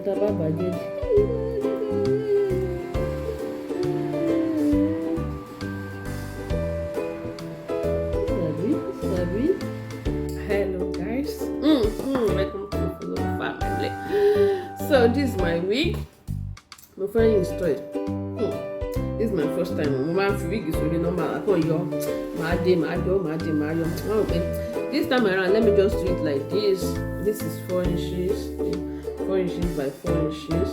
tá a bàbá jẹ́. Hello guys, welcome to Follow Family. So this is my wig. My friend installed. This is my first time. Mo máa ń fi wig sórí normal. I can't yọ. Máa dé. Okay. This time around, let me just do it like this. This is 4 inches. 4 inches by 4 inches.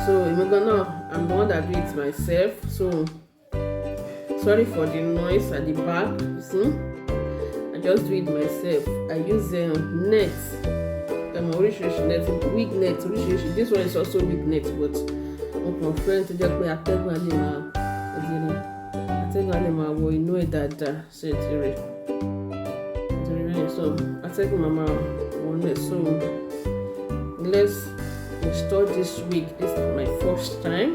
So I'm the one that do it myself. So sorry for the noise at the back. You see, I just do it myself. I use net. Net, wig net. This one is also wig net, but my friend to just play atẹ́gùn alẹ́ máa wọ inú ẹ̀ dáadáa ṣe ti rẹ̀. So atẹ́gùn máa wọ inú ẹ̀. So let's install this wig. This is my first time.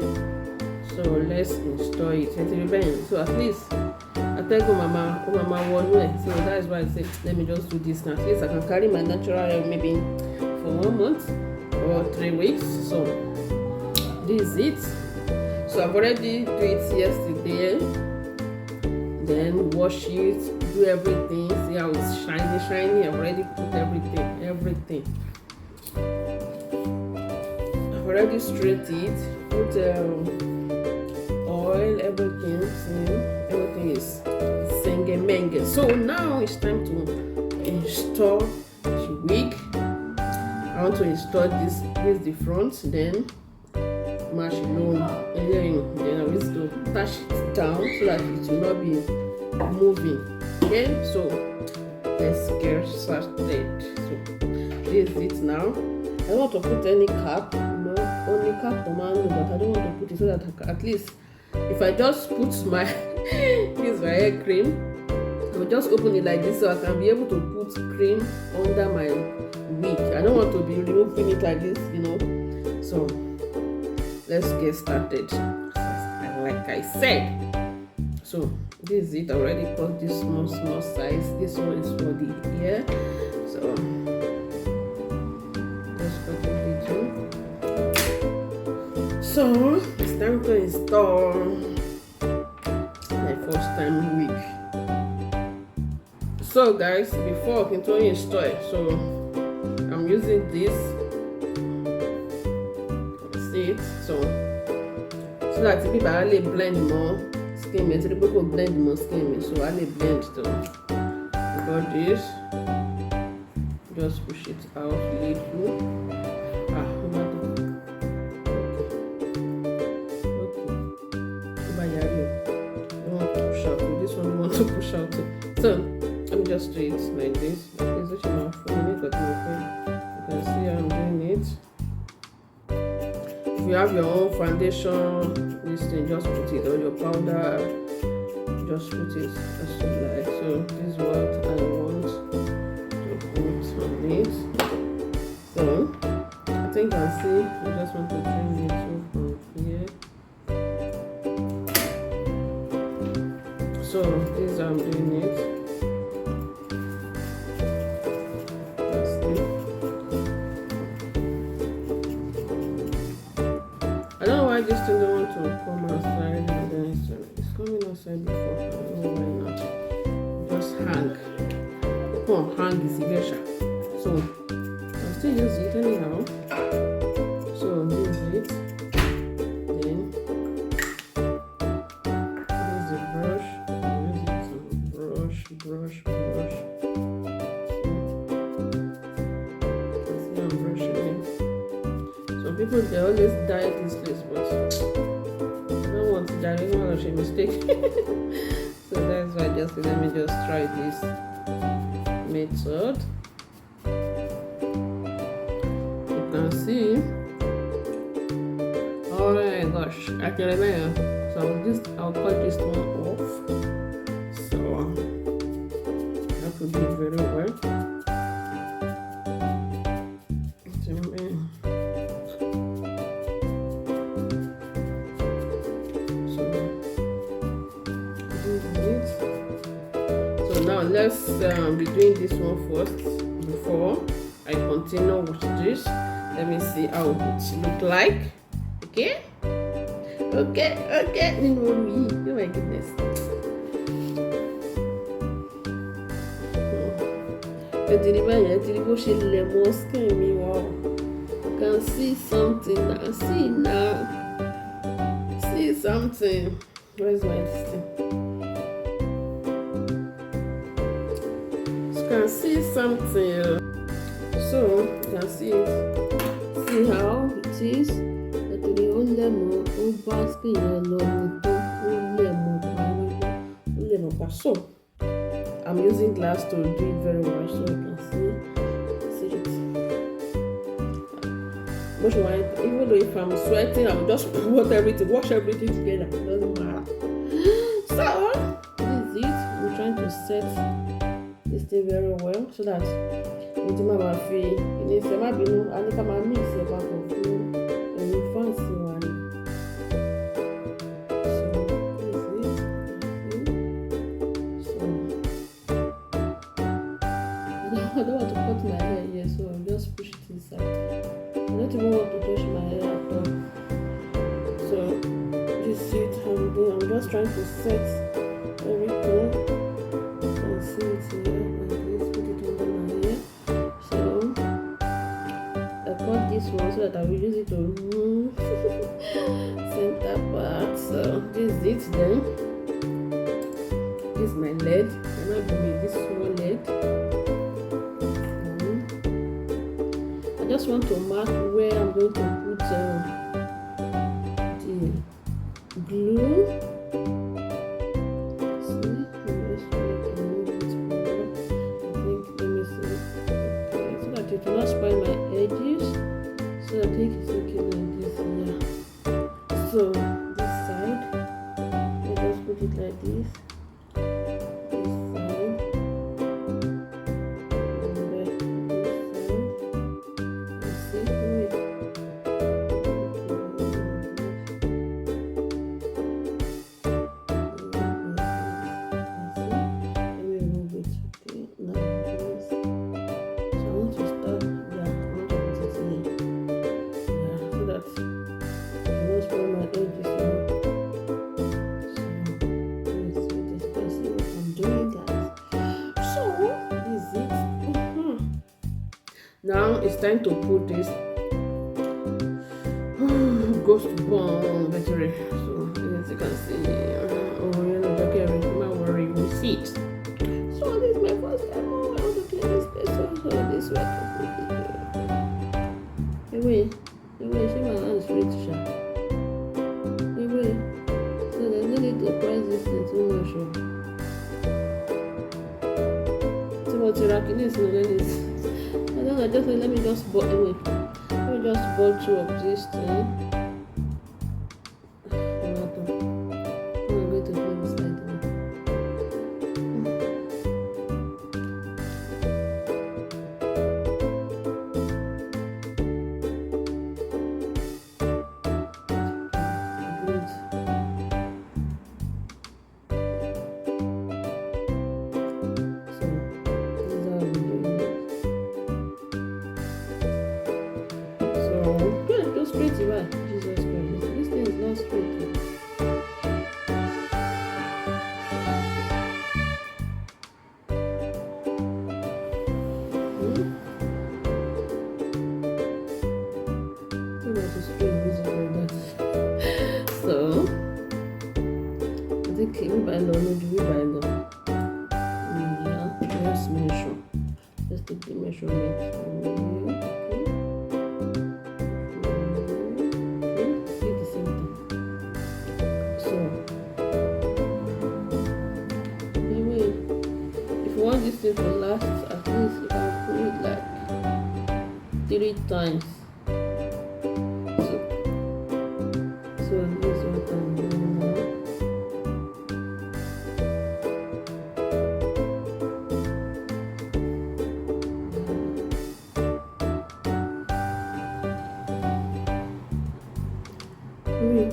So let's install it. So at least atẹ́gùn máa wọ inú ẹ̀. So that is why I said let me just do this now. At least I can carry my natural hair maybe for 1 month or 3 weeks. So this is it. So I've already do it yesterday. Then wash it, do everything. See how it's shiny. I've already put everything. I've already straightened it. Put oil, everything. See, everything is senge. So now it's time to install the wig. I want to install this the front, then mash alone, and then I will to touch it down so that it will not be moving. Okay, so let's get started. So this is it now. I don't want to put any cap, only cap command, but I don't want to put it so that at least if I just put my this my hair cream, I will just open it like this so I can be able to put cream under my wig. I don't want to be removing it like this, So let's get started. Like I said, so this is it. I already cut this small size. This one is for the ear. So let's cut it little. So it's time to install my first time wig. So guys, before I can install it, so I'm using this. So that people I blend more skin me, so people blend more skin me, so I blend too. Got this, just push it out a little. Push out. This one we want to push out too. So let me just do it like this. You can see how I'm doing it. If you have your own foundation, this thing, just put it on your powder, just put it as you like. So this is what I want to put on it. So I think I see, I just want to bring it from here. So this is how I'm doing it. This thing don't want to come outside, and then it's coming outside before. I don't know why not. Just hang. Hang is Igesha. So I'll still use it anyhow. So this is it. Then use the brush. Use it to brush. See, I'm brushing it. Some people they always dye this place, but I don't want to dye. I don't want to make a mistake. So that's why let me just try this method. You can see. Oh my gosh, I can remember. So I'll cut this one off. So that could be very well. Now let's be doing this one first before I continue with this. Let me see how it look like. Okay. Oh my goodness. You can see something now. See something. Where's my thing? You can see something. So you can see it. See how it is. So I'm using glass to do it very well, so you can see it. Even though if I'm sweating, I'll just wash everything together. It doesn't matter. So this is it. I'm trying to set this thing very well so that it might feel. Mix it back of fancy one. I don't want to cut my hair here, so I'll just push it inside. I don't even want to touch my hair at all. So this is it. I'm just trying to set everything. And see it here like this. Put it under my hair. So I cut this one so that I will use it to remove center part. So this is it then. This is my lead. I'm not doing this small lead. I just want to mark where I'm going to put the glue. See, I'm just trying to move it forward. Let me see. Okay, so that it will not spoil my edges. So I think it's okay like this. Yeah. So this side, I just put it like this. Now it's time to put this ghost bomb battery. So as you can see, don't worry, you will see it. So this is my first time. I want to clean this place. So this way to put it. See my hand is straight, sharp. So there's no need to press this thing too much. So what you're rocking is not this. Let me just bolt two of this thing. I'm going to do this like that. Straight, right? Jesus Christ, this thing is not straight. So I think we buy law. Yeah, let's measure. Let's take the measurement. This thing will last at least you can put it like 3 times. So this is what I'm doing now.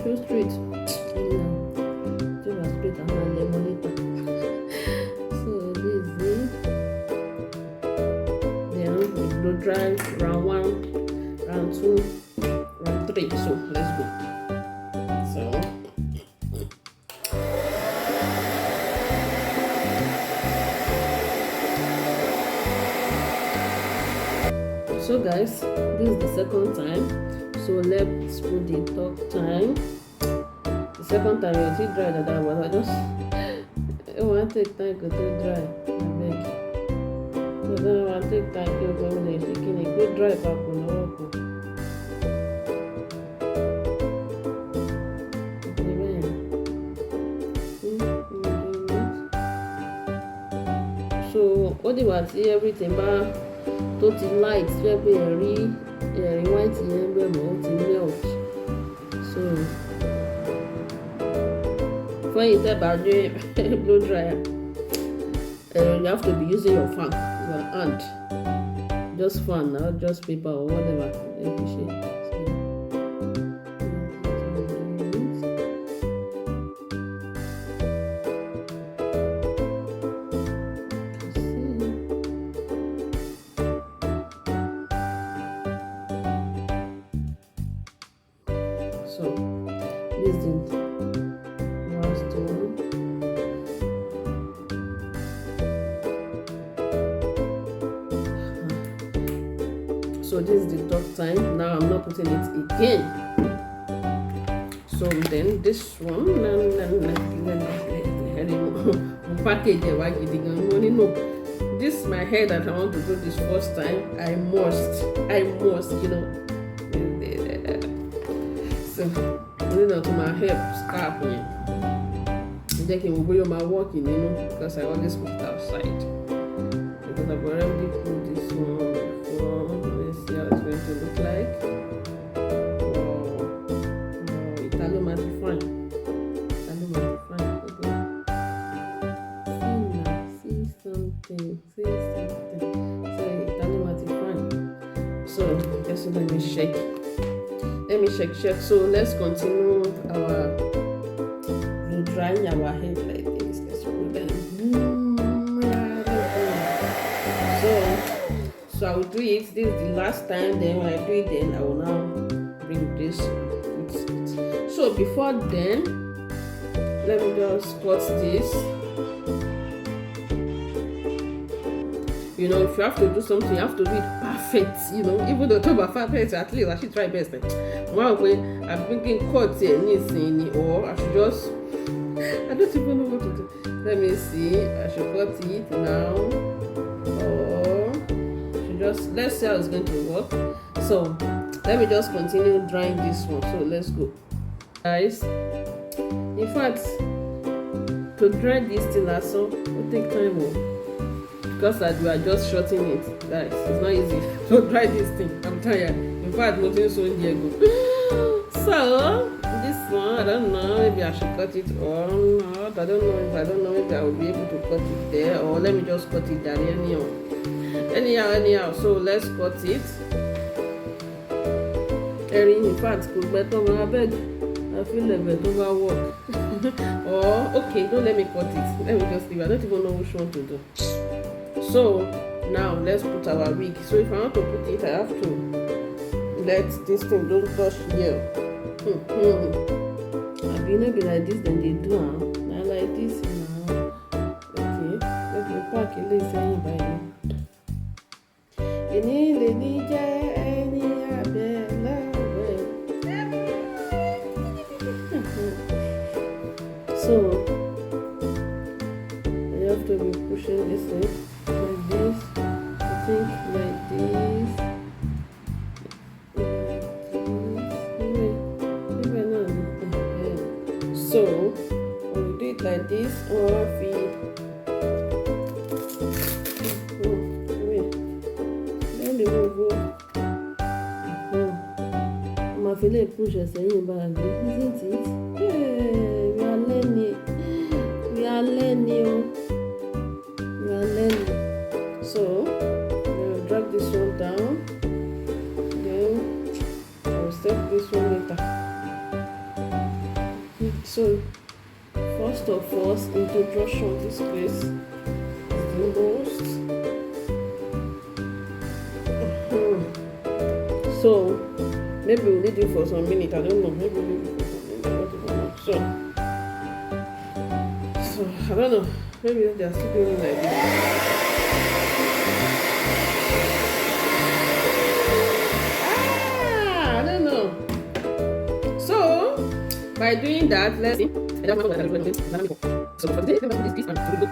Feel straight. Straight and my lemon. Dry round 1, round 2, 3. So let's go. So guys, this is the second time. So let's put the third time. The second time you see dry that was I just want to take time to dry. I beg. So then I want to take time to go when they're shaking it. Go dry back on the walk. So what do I see everything back? Tó ti light tó yẹ pé ẹ̀rí white yẹn bẹ̀ mọ́ ó ti melt. So fún ẹ̀yin tẹ́ bá dé blow dryer you have to be using your fan, your hand, just fan, not just paper or whatever. So this is the last one. So this is the third time. Now I'm not putting it again. So then this one, package no. This is my hair that I want to do this first time. I must, you know. So, to my hair scalp here. Then can we my working, you know, because I always put it outside. Because I've already put this one before. Let's see how it's going to look like. Italo might be fine. Okay. See something. So Italo might be fine. So just let me shake. Check. So let's continue our drying our hair like this. Let's put them. So I will do it. This is the last time. Then when I do it, then I will now bring this. So before then, let me just cut this. You know, if you have to do something, you have to do it perfect. You know, even though top of perfect, at least I should try best. One way I'm thinking cut anything, or I should just, I don't even know what to do. Let me see. I should cut it now, or I should just, let's see how it's going to work. So let me just continue drying this one. So let's go, guys. In fact, to dry this thing also will take time. Because that we are just shorting it, guys. It's not easy to dry this thing. I'm tired. In fact, nothing so Diego. So this one, I don't know. Maybe I should cut it or not. I don't know. Maybe I will be able to cut it there, or let me just cut it there anyhow. So let's cut it. In fact, could better my bed. I feel like better work. Or okay, don't let me cut it. Let me just leave. I don't even know which one to do. So now let's put our wig. So if I want to put it, I have to let this thing don't touch here. I be not be like this, then they do now like this now. Okay, let me pack it. Let's say by now. So I have to be pushing this thing. Like this, I think like this, so when you do it like this, I'm feeling push a saying back, isn't it? Hey, we are learning. So I'll drag this one down, then I'll set this one later. So first of all, introduction of this place is the most. So Maybe we'll need it for some minutes. I don't know. Maybe we'll need it for some minutes. So I don't know. Maybe they're still doing it like this. I don't know. So by doing that, let's see. So for today, let's do this and we go.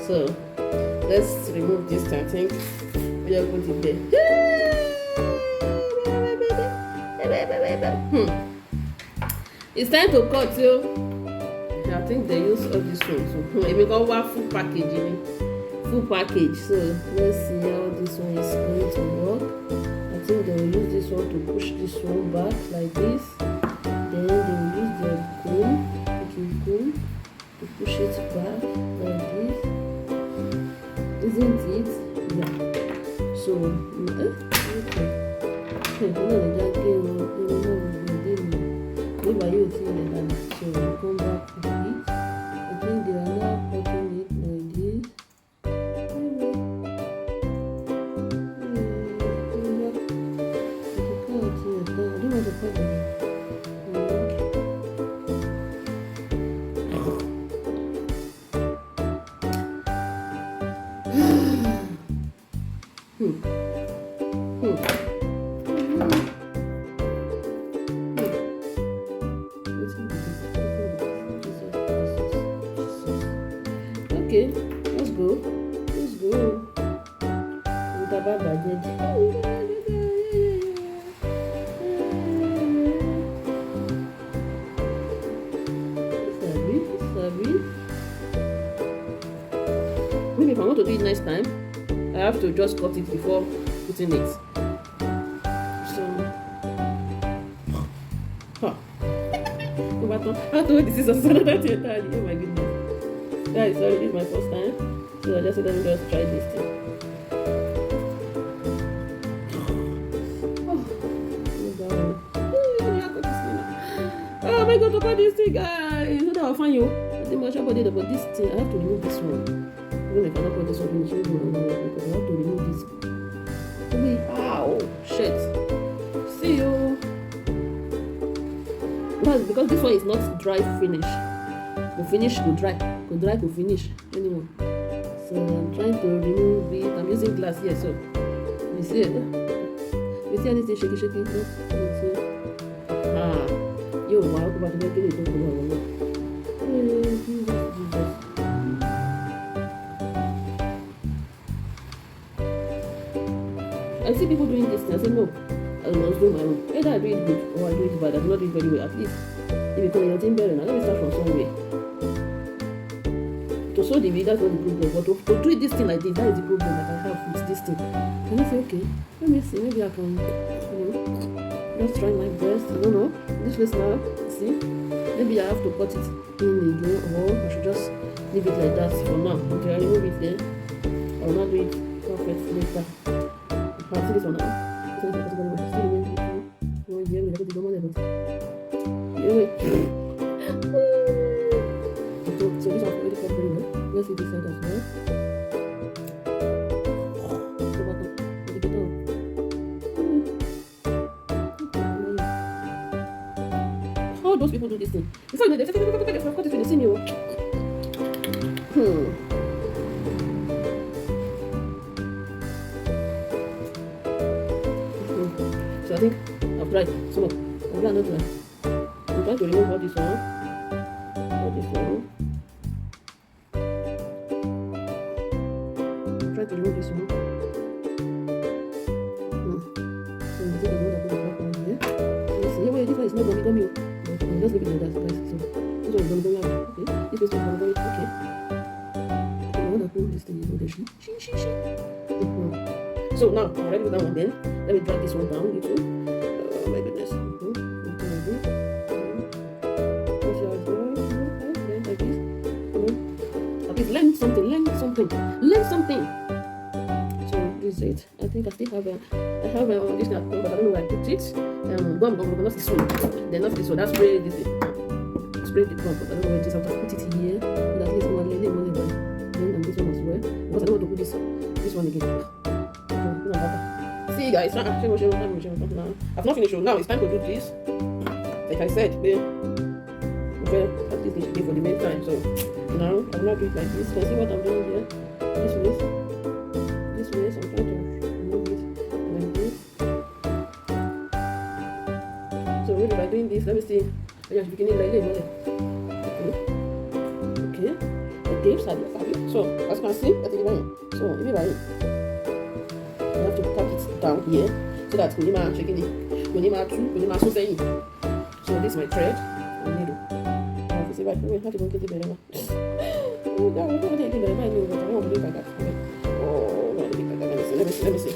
So let's remove this. I think we are going to be. It's time to cut you. I think they use all this one. So we got one full package. Full package. So let's see how this one is going to work. I think they will use this one to push this one back like this. Then they will use their comb, to push it back like this. Isn't it? Yeah. So so come back to it. I think they are now cutting it like this. Okay, let's go. Let's go. Maybe if I want to do it next time, I have to just cut it before putting it. So, I told this is another thing. Oh my goodness. Guys, sorry, this is my first time. So I just said, let me just try this thing. Oh my god, look at this thing, guys. So that I'll find you. I think much about it, but this thing, I have to remove this one. Even if I cannot put this one finish, because I have to remove this. Ow, shit. See you. Because this one is not dry finish. The finish will dry. Go dry to finish. Anyway. So I'm trying to remove it. I'm using glass here, so you see it? You see anything shaky? Yes. Yo, wow, go back to the I see people doing this thing. I say no, I must do my own. Either I do it good or I do it bad. I do not do it very well. At least if you call your team better, now let me start from somewhere. To sew the wig, that's not the problem. But to do it this thing like this, that is the problem that I have with this thing. And I say, okay, let me see, maybe I can, just try my best. I don't know. This place now, see? Maybe I have to cut it in again, or I should just leave it like that for now. Okay, I remove it there. I will not do it perfect later. I see this one now. So this one already cut very well. Let's see this side as well. How those people do this thing? It's not they say, I've got this in the senior. So I think I've tried. So I'm glad not try. I'm trying to remove all this one. All this one. I'm trying to remove this one. So you take the one that goes back one here. You see, this one is not gummy. But I'll just leave it like that, guys. So this one is gummy. Okay. This is gummy. Okay. The one that goes this thing is going to So now I'm ready with that one. Then let me drag this one down. YouTube. Oh my goodness. Learn something. So this is it. I think I still have this now, but I don't know where I put it. Not this one. Then not this one. That's spray this thing. Spray the pump. I don't know where it is. I have to put it here. And at least one lady money by. Then and this one as well. Because I don't want to put this one again. See guys, I've not finished. Now it's time to do this. Like I said, well, at least this should be for the main time. So now I will not do it like this. Can you see what I'm doing here? This way. So I'm trying to remove it like this. So maybe by doing this, let me see. I just beginning like this. Okay. So as you can see, so if you have to cut it down here so that when you shaking it, so this is my thread and needle. See what we have to go get the better. Oh, God, we're going to take it better. I know, but I want to do it like that. Oh, no, let me see.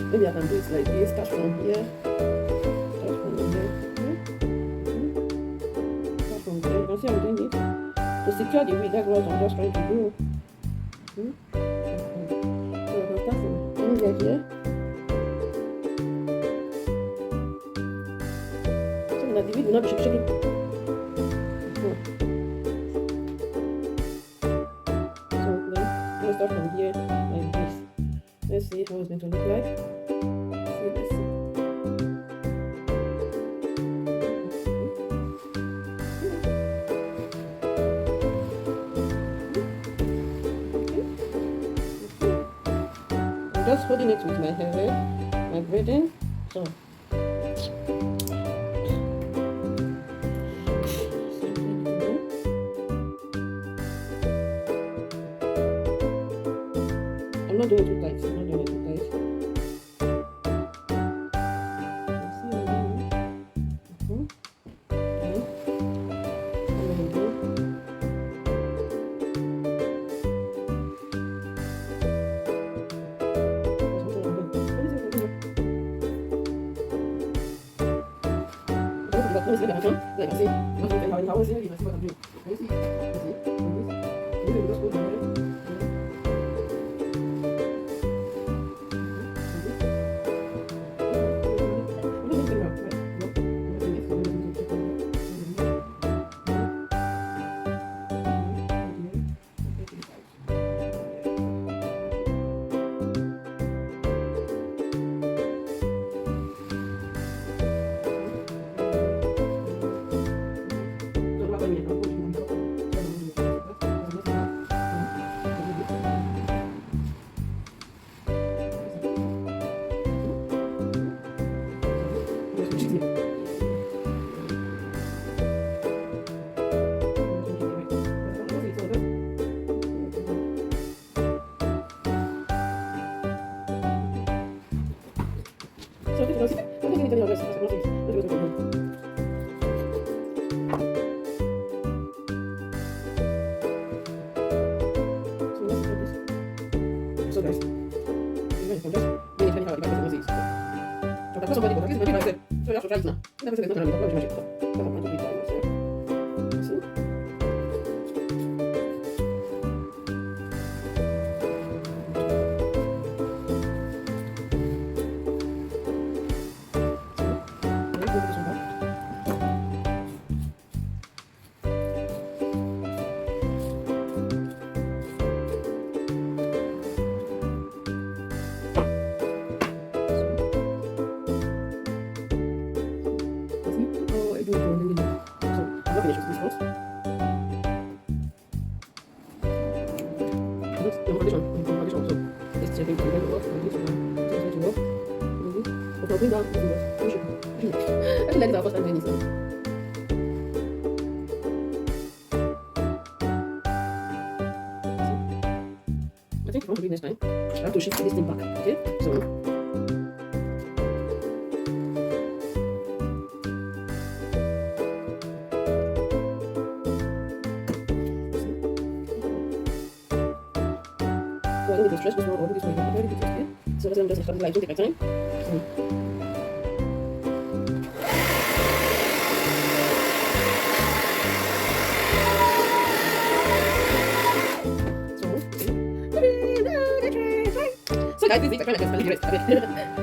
Maybe I can do it like this. Start from here. Start from here. You can see I'm doing it. To secure the wig, that's what I'm just trying to do. So I can start from anywhere here. So that the wig will not be shaking. Start from here like this. Let's see how it's going to look like. Let's see. I'm just holding it with my hair, my braiding. So I'm not doing it too tight. So guys, you can just really funny how the back is. So that's somebody, but at least I said, so you have to try it now. Never said it's not going to be magic. So that's what I'm going to do. I'll bring down the fingers. I feel like it's our first time doing this. I think if I want to do it next time, I have to shift this thing back. Okay? So I don't need to stretch this one or do this one. I already did it, okay? So that's why I'm just like, don't take my time. So guys, this is it. I try my best. I leave the rest. I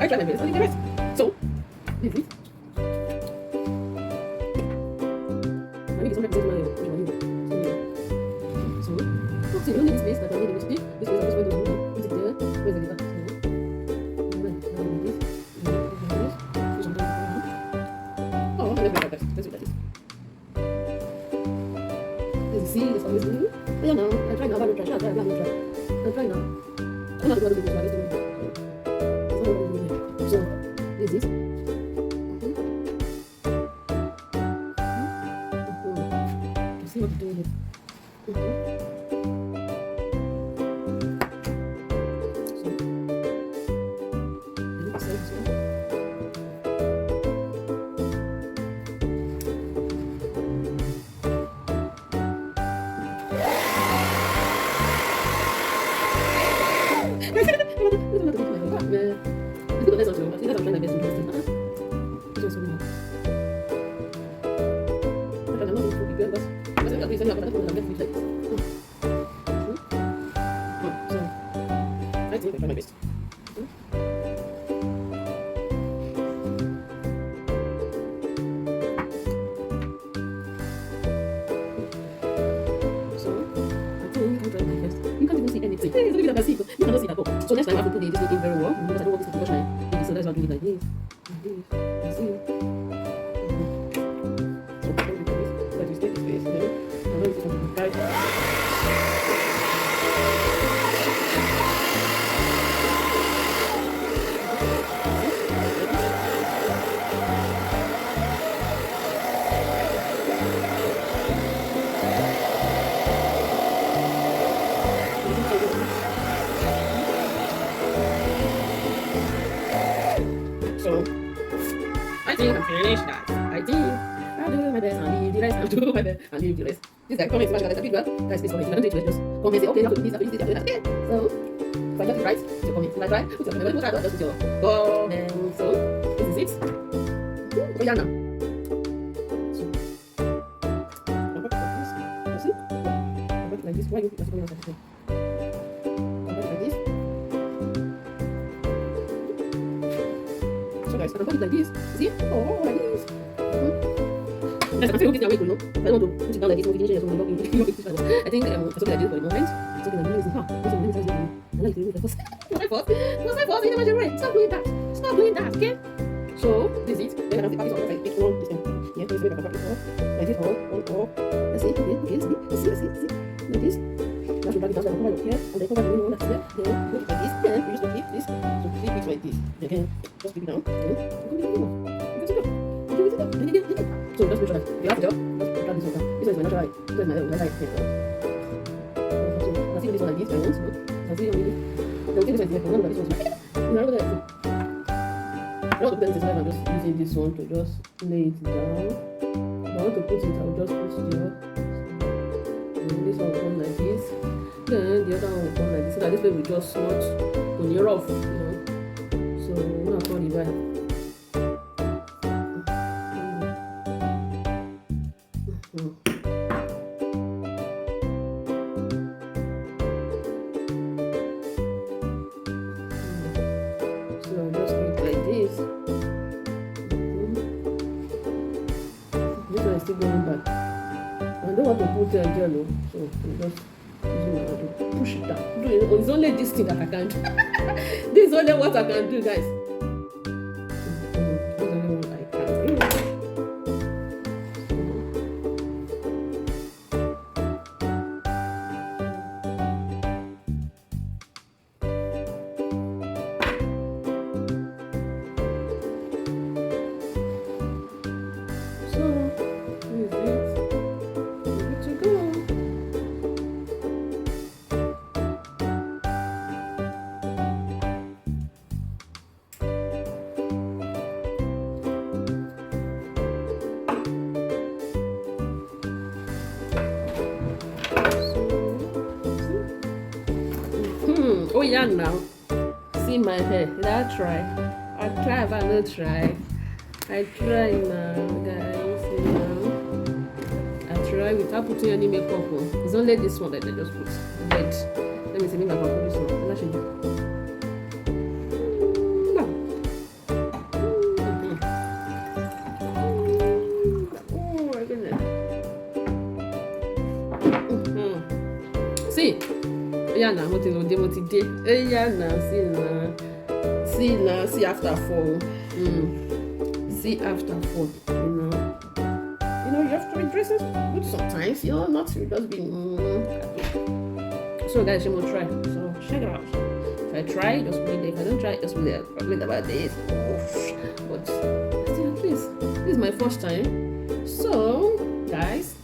try my best. I leave the rest. So this is it. I need some help with my so you don't need this space that I need in this space. This space I'm just going to put it there. Where's the lever? Oh, let's do that. Let's do that. This is C, this one is blue. Yeah, now I try now. I try. I try now. I'm not going to do this. So this is see what to do here. I think I try my best. You can't even see anything. Hey, it's a bit you cannot see at all. So next time I have to put this in very well because I don't want this to touch my baby. So that's why I do it like this. You see? So I'm going to do this. But you stay this place. I'm going to do this guys. So I think I'm finished, guys. I think I'll do my best and leave the rest. I'll do my best and leave the rest. This guy comments, guys, feedback. Guys, please comment. If you don't do it, just comment. Say, okay, you have to do this, after this, after that. Okay. So if I got it right, put your comment. If I try, put your comment. If I just put your comment. So this is it. Oh yeah, now. So I'm back like this. You see? I'm back like this. Why you put your comment? Like this. So guys, I can put it like this. See? Oh, like this. Guys, I can say this away, you know. I don't want to put it down like this. I think something like this for the moment. Something like this. This is really nice. I like to do it. My fault. Not my fault. It's my right. Stop doing that. Stop doing that. Okay. So this is it. Then I have the package on. I pick one. This one. Yeah, this way I can pack it all. Like this. All. Let's see. Okay. See. Like this. Now you drag it down. Cover it here, and then cover the remaining one that's there. Then you put it like this. Then you just clip this. So clip it like this. Again, just clip it down. Then you can go. So just make sure that you have to just drag this one down. This one is my natural eye. This one is my left eye. So I can see this one like this. I want to. I see only. Then take this one here. Remember this one is my. You know what I want to put this one. I'm just using this one to just lay it down. If I want to put it, I'll just put here. This one will come like this. Then the other one will come like this. So that this way will just not on your off, you know. So I'm not going to buy. So just make like this. This one is still going back. I don't want to put a gel, so I'm just using my hand to push it down. It's only this thing that I can do. This is only what I can do, guys. This is only what I can do. yeah now. See my hair. Did I try? I try, but I not try. I try now, guys. You know. I try without putting any makeup on. It's only this one that I just put. Red. Let me see. Maybe I can put this one. I'm not sure. See, yeah, now what is day? Yeah, now see now, see after 4. See after 4. You have to be dressing good sometimes. Not to just be. So guys, you will try. So check it out. If I try, just wait there. If I don't try, just wait there. Wait about this. But still, at least this is my first time. So guys.